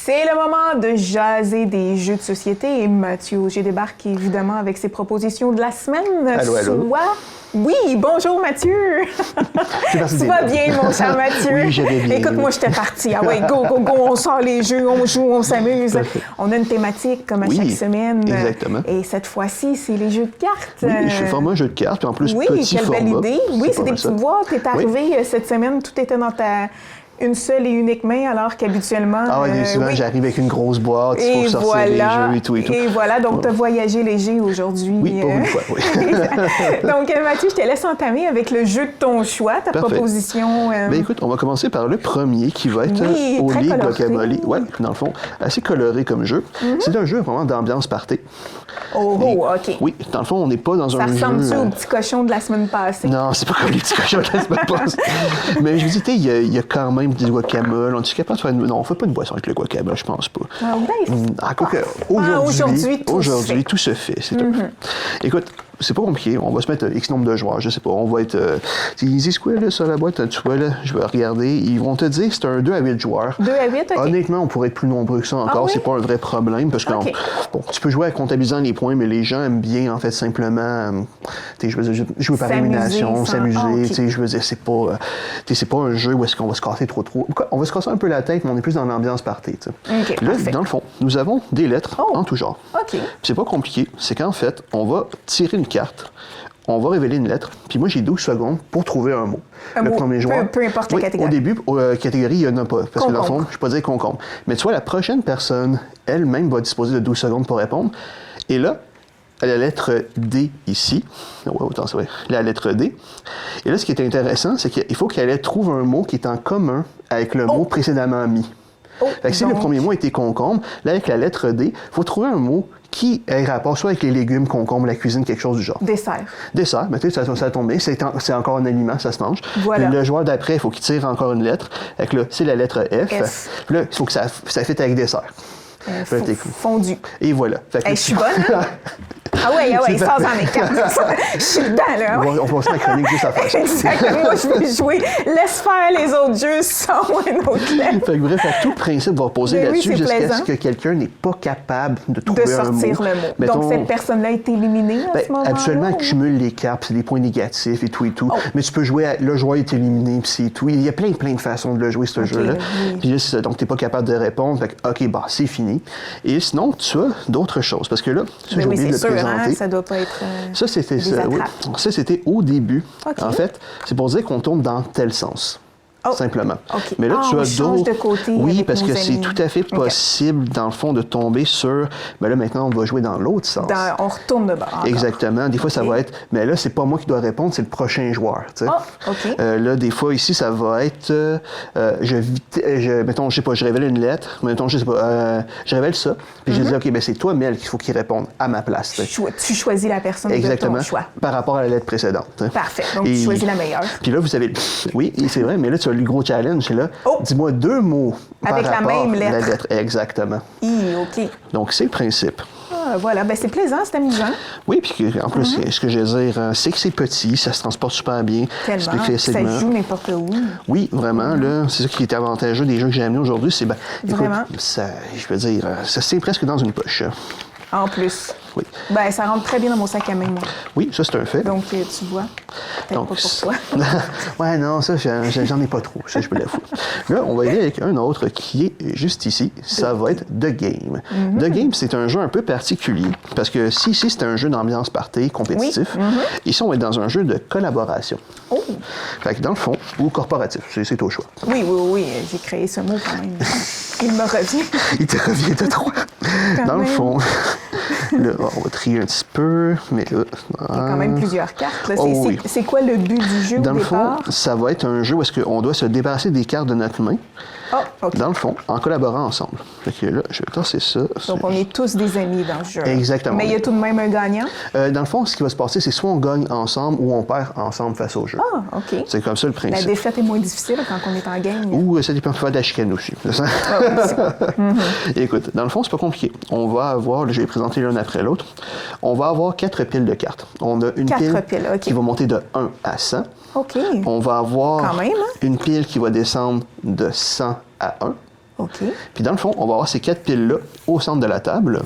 C'est le moment de jaser des jeux de société et Mathieu Auger débarque évidemment avec ses propositions de la semaine. Allô, allô. Oui, bonjour Mathieu! Tu vas bien, mon cher Mathieu? Oui, je vais bien. Écoute, moi, j'étais partie. Ah ouais, go, go, go, on sort les jeux, on joue, on s'amuse. On a une thématique comme à chaque semaine. Exactement. Et cette fois-ci, c'est les jeux de cartes. Oui, je fais format jeu de cartes, puis en plus, oui, petit quelle format. belle idée. Oui, c'est des petites boîtes. T'es arrivé cette semaine, tout était dans une seule et unique main, alors qu'habituellement... Ah oui, souvent, j'arrive avec une grosse boîte, il faut sortir les jeux et tout et tout. Et voilà, donc tu as voyagé léger aujourd'hui. Oui, pour une fois, oui. Donc, Mathieu, je te laisse entamer avec le jeu de ton choix, ta proposition. Bien, écoute, on va commencer par le premier qui va être Oli Guacamole. Oui, dans le fond, assez coloré comme jeu. C'est un jeu vraiment d'ambiance party. OK. Oui, dans le fond, on n'est pas dans un jeu... Ça ressemble-tu au petit cochon de la semaine passée? Non, c'est pas comme les petits cochons de la semaine passée. Mais je vous dis, il y a quand même du guacamole. On est capable de faire une... Non, on ne fait pas une boisson avec le guacamole, je pense pas. Aujourd'hui, tout se fait, c'est tout. Écoute, c'est pas compliqué. On va se mettre X nombre de joueurs, je sais pas. On va être... ils disent quoi, là, sur la boîte? Tu vois, là, je vais regarder. Ils vont te dire que c'est un 2 à 8 joueurs. 2 à 8, OK. Honnêtement, on pourrait être plus nombreux que ça encore. C'est pas un vrai problème, parce que bon, tu peux jouer en comptabilisant les points, mais les gens aiment bien, en fait, simplement je veux dire, jouer par élimination, s'amuser. Je veux dire, c'est pas un jeu où est-ce qu'on va se casser trop. On va se casser un peu la tête, mais on est plus dans l'ambiance party. Là, dans le fond, nous avons des lettres en tout genre. C'est pas compliqué. C'est qu'en fait, on va tirer une carte, on va révéler une lettre, puis moi j'ai 12 secondes pour trouver un mot. Le premier joueur. Peu importe la catégorie. Au début, catégorie, il n'y en a pas. Parce que dans le fond, je ne vais pas dire concombre. Mais tu vois, la prochaine personne, elle-même, va disposer de 12 secondes pour répondre. Et là, la lettre D ici. La lettre D. Et là, ce qui est intéressant, c'est qu'il faut qu'elle trouve un mot qui est en commun avec le mot précédemment mis. Fait que si le premier mot était concombre, là, avec la lettre D, il faut trouver un mot qui ait rapport soit avec les légumes, concombres, la cuisine, quelque chose du genre. Dessert. Dessert, mais tu sais, ça tombe bien. C'est encore un aliment, ça se mange. Voilà. Puis le joueur d'après, il faut qu'il tire encore une lettre. Fait que là, c'est la lettre F. Puis là, il faut que ça fitte avec dessert. Fondu. Et voilà. Fait que je suis bonne, hein? Ah ouais, ça en est quatre. Je suis dedans, là. On va passer la chronique juste à faire ça. Exactement. Moi, je vais jouer. Laisse faire les autres jeux sans un autre lettre. Fait que bref, tout le principe va reposer là-dessus jusqu'à ce que quelqu'un n'est pas capable de trouver un mot. De sortir le mot. Mettons, donc, cette personne-là est éliminée à ce moment-là? Absolument, elle cumule les cartes, c'est des points négatifs et tout et tout. Mais tu peux jouer, le joueur est éliminé, puis c'est tout. Il y a plein de façons de le jouer, ce jeu-là. Puis juste, donc, tu n'es pas capable de répondre. Fait que, OK, bah, c'est fini. Et sinon, tu as d'autres choses. Parce que là, j'ai oublié de le présenter. Hein, ça doit pas être. Ça, c'était au début. En fait, c'est pour dire qu'on tourne dans tel sens. Simplement. Mais là, tu as d'autres. Oui, parce que c'est tout à fait possible, dans le fond, de tomber sur. Mais là, maintenant, on va jouer dans l'autre sens. On retourne de bord. Exactement. Des fois, ça va être. Mais là, c'est pas moi qui dois répondre, c'est le prochain joueur. Là, des fois, ici, ça va être. Mettons, je sais pas, je révèle une lettre. Mettons, je sais pas. Je révèle ça. Puis je dis, OK, ben c'est toi, Mel, qu'il faut qu'il réponde à ma place. Tu choisis la personne de ton choix. Par rapport à la lettre précédente. Parfait. Donc, tu choisis la meilleure. Puis là, vous avez. Oui, c'est vrai, mais là, tu as le gros challenge, c'est là. Dis-moi 2 mots avec par la même lettre. La lettre. Exactement. OK. Donc, c'est le principe. Voilà, ben c'est plaisant, c'est amusant. Oui, puis en plus, ce que je veux dire, c'est que c'est petit, ça se transporte super bien. Tellement, ça joue n'importe où. Oui, vraiment, là, c'est ça qui est avantageux des jeux que j'ai amenés aujourd'hui, c'est, vraiment? Écoute, ça, je veux dire, ça se tient presque dans une poche. En plus. Oui. Ben, ça rentre très bien dans mon sac à main, moi. Oui, ça, c'est un fait. Donc, tu vois, peut-être pas pour toi. Ouais, non, ça, j'en ai pas trop. Ça, je peux la foutre. Là, on va y aller avec un autre qui est juste ici. Ça va être The Game. The Game, c'est un jeu un peu particulier. Parce que si ici, c'est un jeu d'ambiance party, compétitif, ici, on est dans un jeu de collaboration. Fait que dans le fond, ou corporatif, c'est au choix. Oui, j'ai créé ce mot quand même. Il me revient. Il te revient de droit. Dans le fond, là, on va trier un petit peu, mais là... Il y a quand même plusieurs cartes. Là. C'est quoi le but du jeu Dans au départ? Dans le fond, ça va être un jeu où est-ce qu'on doit se débarrasser des cartes de notre main. Dans le fond, en collaborant ensemble. Fait que là, je vais tasser ça. Donc, on est tous des amis dans ce jeu. Exactement. Mais il y a tout de même un gagnant? Dans le fond, ce qui va se passer, c'est soit on gagne ensemble ou on perd ensemble face au jeu. OK. C'est comme ça le principe. La défaite est moins difficile quand on est en gang. Ou ça dépend de la chicane aussi. Écoute, dans le fond, c'est pas compliqué. On va avoir, je vais les présenter l'un après l'autre, on va avoir 4 piles de cartes. On a une pile qui va monter de 1 à 100. OK. On va avoir quand même, une pile qui va descendre de 100 à 1. OK. Puis dans le fond, on va avoir ces 4 piles-là au centre de la table.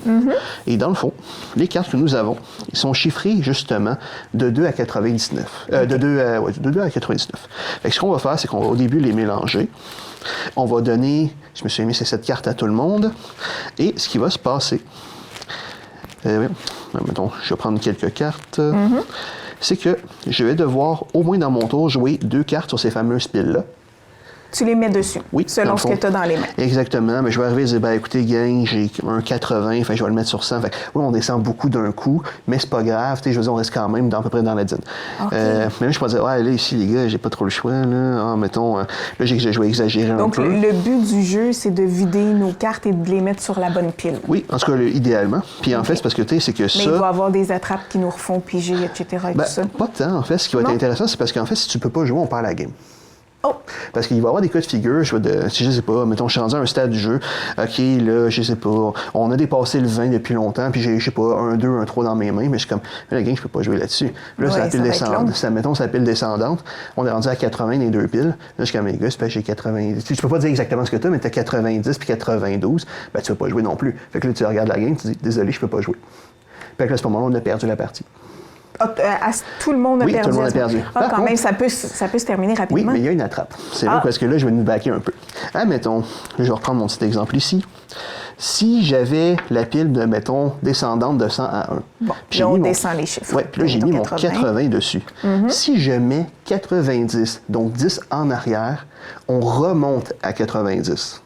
Et dans le fond, les cartes que nous avons, ils sont chiffrés justement de 2 à 99. De 2 à 99. Fait que ce qu'on va faire, c'est qu'on va au début les mélanger. On va donner, je me suis mis cette carte à tout le monde. Et ce qui va se passer, mettons, je vais prendre quelques cartes. C'est que je vais devoir, au moins dans mon tour, jouer 2 cartes sur ces fameuses piles-là. Tu les mets dessus, oui, selon ce que tu as dans les mains. Exactement. Mais je vais arriver et dire, ben, écoutez, gang, j'ai un 80, fait, je vais le mettre sur 100. Fait, oui, on descend beaucoup d'un coup, mais c'est pas grave. Je veux dire, on reste quand même à peu près dans la dîne. Okay. Mais là, je peux dire, ouais, là, ici, les gars, j'ai pas trop le choix. Là, mettons, là, je vais exagérer un peu. Donc, le but du jeu, c'est de vider nos cartes et de les mettre sur la bonne pile. Oui, en tout cas, idéalement. Puis en fait, c'est parce que, tu sais, c'est que ça... Mais il doit y avoir des attrapes qui nous refont piger, etc. Et tout ça. Pas tant, en fait. Ce qui va être intéressant, c'est parce qu'en fait, si tu peux pas jouer, on perd la game. Oh. Parce qu'il va y avoir des cas de figure, si je sais pas, mettons, je suis rendu à un stade du jeu, OK, là, je sais pas, on a dépassé le 20 depuis longtemps, puis j'ai, je sais pas, un 2, un 3 dans mes mains, mais je suis comme, la game, je peux pas jouer là-dessus. Là, c'est la pile descendante. Mettons, c'est la pile descendante. On est rendu à 80 des 2 piles. Là, je suis comme, les gars, c'est parce que j'ai 90. Tu peux pas dire exactement ce que t'as, mais t'as 90 puis 92, ben, tu vas pas jouer non plus. Fait que là, tu regardes la game, tu dis, désolé, je peux pas jouer. Fait que là, à ce moment-là, on a perdu la partie. Tout le monde a perdu. Oui, tout le monde a perdu. Quand contre, même, ça peut se terminer rapidement. Oui, mais il y a une attrape. C'est là parce que là, je vais nous backer un peu. Admettons, je vais reprendre mon petit exemple ici. Si j'avais la pile de, mettons, descendante de 100 à 1. Bon, puis là, on descend les chiffres. Oui, puis là, j'ai mis mon 80 dessus. Si je mets 90, donc 10 en arrière, on remonte à 90.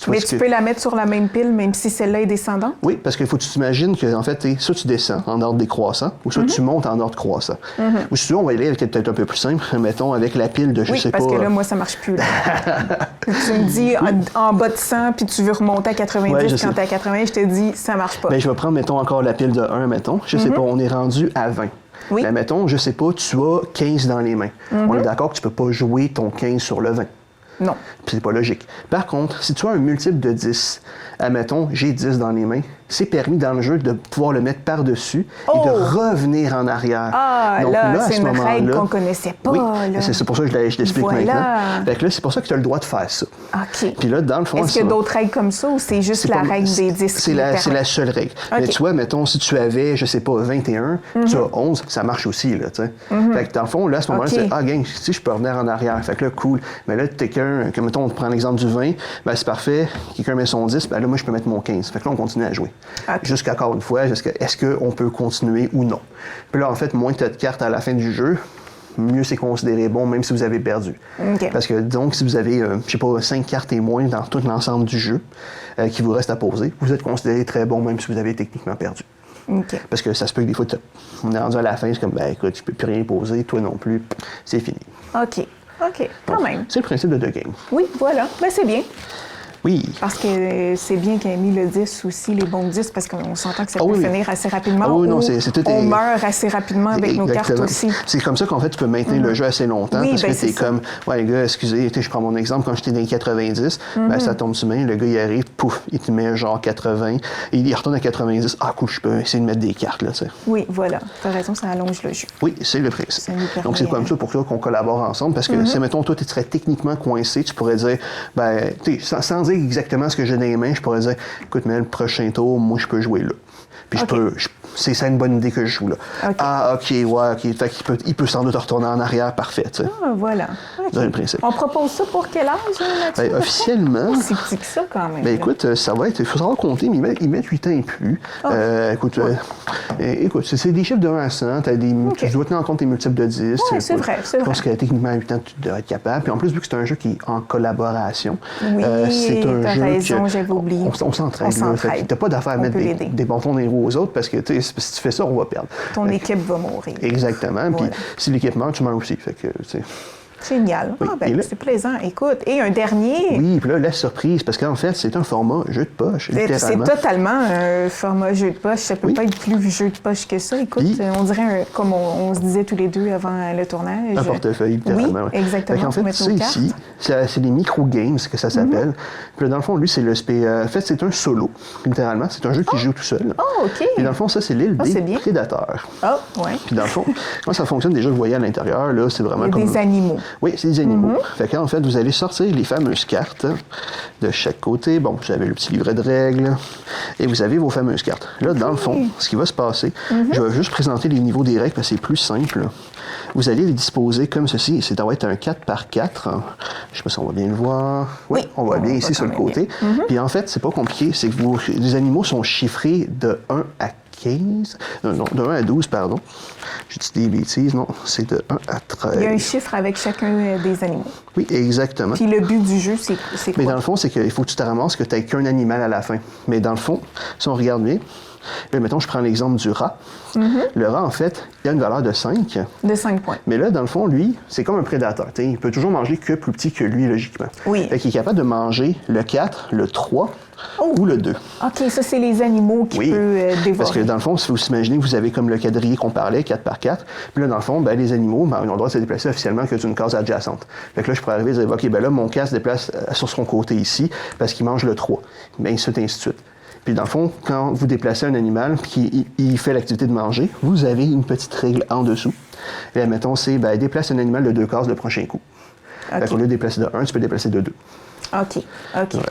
Mais tu peux la mettre sur la même pile, même si celle-là est descendante? Oui, parce qu'il faut que tu t'imagines que, en fait, soit tu descends en ordre décroissant, ou soit tu montes en ordre croissant. Ou si tu veux, on va y aller avec peut-être un peu plus simple, mettons, avec la pile de, je sais pas... Oui, parce que là, moi, ça marche plus. Là. Tu me dis en bas de 100, puis tu veux remonter à 90 quand t'es à 80, je te dis, ça marche pas. Bien, je vais prendre, mettons, encore la pile de 1, mettons. Je sais pas, on est rendu à 20. Oui. Ben, mettons, je sais pas, tu as 15 dans les mains. On est d'accord que tu peux pas jouer ton 15 sur le 20. Non. Puis c'est pas logique. Par contre, si tu as un multiple de 10, admettons, j'ai 10 dans les mains, c'est permis dans le jeu de pouvoir le mettre par-dessus et de revenir en arrière. Ah, donc, là c'est une règle qu'on connaissait pas. Oui, là. C'est pour ça que je l'explique maintenant. Fait que là, c'est pour ça que tu as le droit de faire ça. OK. Puis là, dans le fond... Est-ce qu'il y a d'autres règles comme ça ou c'est juste la règle des 10? C'est la seule règle. Okay. Mais tu vois, mettons, si tu avais, je sais pas, 21, tu as 11, ça marche aussi, là, tu sais. Fait que dans le fond, là, à ce moment-là, c'est, gang, si je peux revenir en arrière. Fait que là, cool. Mais là, quelqu'un, comme mettons, on prend l'exemple du 20, ben c'est parfait. Quelqu'un met son 10, ben là, moi, je peux mettre mon 15. Fait que là, on continue à jouer. Jusqu'à, encore une fois, est-ce qu'on peut continuer ou non? Puis là, en fait, moins tu as de cartes à la fin du jeu, mieux c'est considéré bon, même si vous avez perdu. Okay. Parce que, donc, si vous avez, je sais pas, 5 cartes et moins dans tout l'ensemble du jeu qui vous reste à poser, vous êtes considéré très bon, même si vous avez techniquement perdu. Okay. Parce que ça se peut que des fois, on est rendu à la fin, c'est comme, ben écoute, tu peux plus rien poser, toi non plus, c'est fini. OK. OK, quand même. C'est le principe de The Game. Oui, voilà. Ben, c'est bien. Oui. Parce que c'est bien qu'il ait mis le 10 aussi, les bons 10, parce qu'on s'entend que ça peut finir assez rapidement. Ah oui, non, on meurt assez rapidement avec nos cartes aussi. C'est comme ça qu'en fait, tu peux maintenir le jeu assez longtemps. Oui, parce ben que t'es comme, ouais, les gars, excusez, je prends mon exemple, quand j'étais dans les 90, ben, ça tombe sur main, le gars, il arrive, pouf, il te met genre 80, et il retourne à 90. Ah, cool, je peux essayer de mettre des cartes, là, tu sais. Oui, voilà. T'as raison, ça allonge le jeu. Oui, c'est le principe. Donc, c'est comme ça pour ça qu'on collabore ensemble, parce que si, mettons, toi, tu serais techniquement coincé, tu pourrais dire, ben, sans dire exactement ce que j'ai dans les mains, je pourrais dire, écoute, mais le prochain tour, moi, je peux jouer là. Puis c'est ça une bonne idée que je joue là. Okay. Ah, OK, ouais, OK. Fait qu'il peut sans doute retourner en arrière, parfait, tu sais. Ah, voilà. Okay. C'est le principe. On propose ça pour quel âge, Mathieu? Ben, officiellement... C'est petit que ça, quand même. Ben, écoute, ça va être... Il faut savoir compter, mais ils mettent 8 ans et plus. Écoute, c'est des chiffres de 1 à 100. Tu dois tenir en compte tes multiples de 10. Oui, c'est vrai, c'est vrai. Je pense que techniquement, à 8 ans, tu devrais être capable. Puis en plus, vu que c'est un jeu qui est en collaboration, oui, c'est un jeu raison, j'avais oublié. On s'entraide. Tu n'as pas d'affaire à mettre des bâtons dans les roues aux autres, parce que si tu fais ça, on va perdre. Ton équipe va mourir. Exactement. Puis si l'équipement, tu meurs aussi. Fait que, génial. Oui, là, c'est plaisant. Écoute, et un dernier... Oui, puis là, la surprise, parce qu'en fait, c'est un format jeu de poche, littéralement. C'est totalement un format jeu de poche. Ça peut pas être plus jeu de poche que ça. Écoute, on dirait, comme on se disait tous les deux avant le tournage... Un portefeuille, littéralement. Oui, exactement. En fait, ça ici, c'est des micro-games, que ça s'appelle. Puis là, dans le fond, lui, c'est en fait, c'est un solo, littéralement. C'est un jeu qui joue tout seul. Oh, OK. Et dans le fond, ça, c'est l'île des prédateurs. Oh, oui. Puis dans le fond, comment ça fonctionne, déjà, vous voyez à l'intérieur, là, c'est vraiment comme... des animaux. Oui, c'est des animaux. Fait qu'en fait, vous allez sortir les fameuses cartes de chaque côté. Bon, vous avez le petit livret de règles et vous avez vos fameuses cartes. Là, dans le fond, ce qui va se passer, je vais juste présenter les niveaux des règles parce que c'est plus simple. Vous allez les disposer comme ceci. Ça doit être un 4 par 4. Je sais pas si on va bien le voir. Oui, on voit bien ici sur le côté. Puis en fait, c'est pas compliqué. C'est que les animaux sont chiffrés de 1 à 15. Non, de 1 à 12, pardon. J'ai dit des bêtises, non. C'est de 1 à 13. Il y a un chiffre avec chacun des animaux. Oui, exactement. Puis le but du jeu, c'est quoi? Mais dans le fond, c'est qu'il faut que tu te ramasses que tu n'aies qu'un animal à la fin. Mais dans le fond, si on regarde bien, là, mettons, je prends l'exemple du rat. Le rat, en fait, il a une valeur de 5. De 5 points. Mais là, dans le fond, lui, c'est comme un prédateur. T'sais, il peut toujours manger que plus petit que lui, logiquement. Oui. Fait qu'il est capable de manger le 4, le 3 ou le 2. OK, ça, c'est les animaux qui peuvent dévorer. Parce que dans le fond, si vous imaginez que vous avez comme le quadrillé qu'on parlait, 4 par 4, puis là, dans le fond, ben, les animaux, ben, ils ont le droit de se déplacer officiellement que d'une case adjacente. Fait que là, je pourrais arriver et dire, OK, ben là, mon cas se déplace sur son côté ici parce qu'il mange le 3. Ben, ainsi de suite. Puis dans le fond, quand vous déplacez un animal qui il fait l'activité de manger, vous avez une petite règle en dessous. Et là, mettons, c'est ben, déplace un animal de 2 cases le prochain coup. Okay. Fait qu'au lieu de déplacer de 1, tu peux déplacer de 2. OK. OK. Ouais.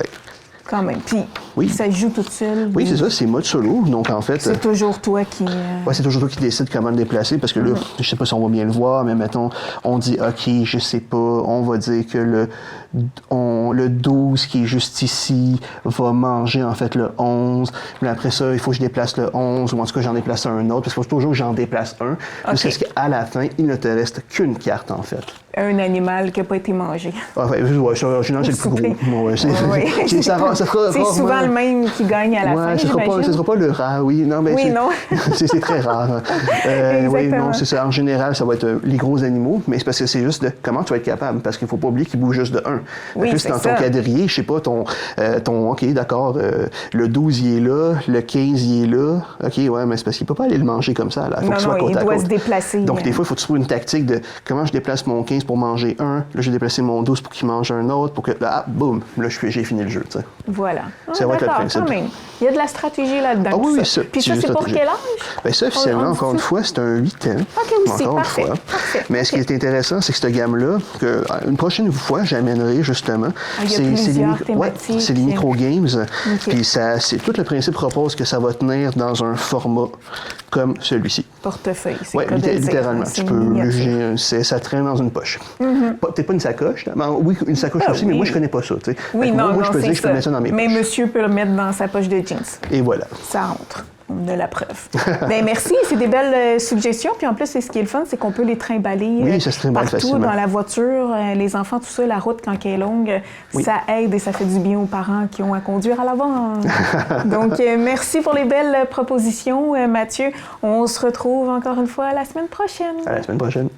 Quand même. Puis, ça joue tout seul. Oui, c'est ça, c'est mode solo. Donc, en fait. C'est toujours toi qui. Oui, c'est toujours toi qui décides comment le déplacer parce que là, je sais pas si on va bien le voir, mais mettons, on dit, OK, je sais pas, on va dire que le 12 qui est juste ici va manger, en fait, le 11. Mais après ça, il faut que je déplace le 11 ou en tout cas, j'en déplace un autre parce qu'il faut toujours que j'en déplace un. Jusqu'à ce qu'à la fin, il ne te reste qu'une carte, en fait. Un animal qui n'a pas été mangé. Ah, ouais, c'est le plus gros. Ouais, c'est souvent le même qui gagne à la fin. Ce ne sera pas le rat, oui. Non, mais non. c'est très rare. Oui, non, c'est ça. En général, ça va être les gros animaux, mais c'est parce que c'est juste de comment tu vas être capable. Parce qu'il ne faut pas oublier qu'il bouge juste de 1. Oui, plus, dans ton quadrillé, je sais pas, OK, d'accord, le 12, il est là, le 15, il est là. OK, ouais, mais c'est parce qu'il ne peut pas aller le manger comme ça. Là. Il doit se déplacer. Donc, des fois, il faut trouver une tactique de comment je déplace mon 15 pour manger un. Là, je vais déplacer mon 12 pour qu'il mange un autre. Pour que, boum, là, j'ai fini le jeu. T'sais. Voilà. Ça va être le principe. Quand même. Il y a de la stratégie là-dedans. Ah oui, ça. Puis ça, c'est pour quel âge? Bien, ça, officiellement, encore une fois, c'est un 8 ans. OK, aussi, parfait. Mais ce qui est intéressant, c'est que cette gamme-là, une prochaine fois, j'amènerai justement. C'est les micro-games. Okay. Puis c'est tout le principe propose que ça va tenir dans un format comme celui-ci. Portefeuille, c'est oui, littéralement. Tu peux, ça traîne dans une poche. Peut-être pas une sacoche. Oui, une sacoche aussi, mais moi, je connais pas ça. T'sais. Oui, non, moi, je peux dire que je peux mettre ça dans mes poches. Mais monsieur peut le mettre dans sa poche de jeans. Et voilà. Ça entre. On a la preuve. Bien, merci. C'est des belles suggestions. Puis en plus, ce qui est le fun, c'est qu'on peut les trimballer partout facilement. Dans la voiture. Les enfants, tout ça, la route, quand elle est longue, ça aide et ça fait du bien aux parents qui ont à conduire à l'avant. Donc, merci pour les belles propositions, Mathieu. On se retrouve encore une fois la semaine prochaine. À la semaine prochaine.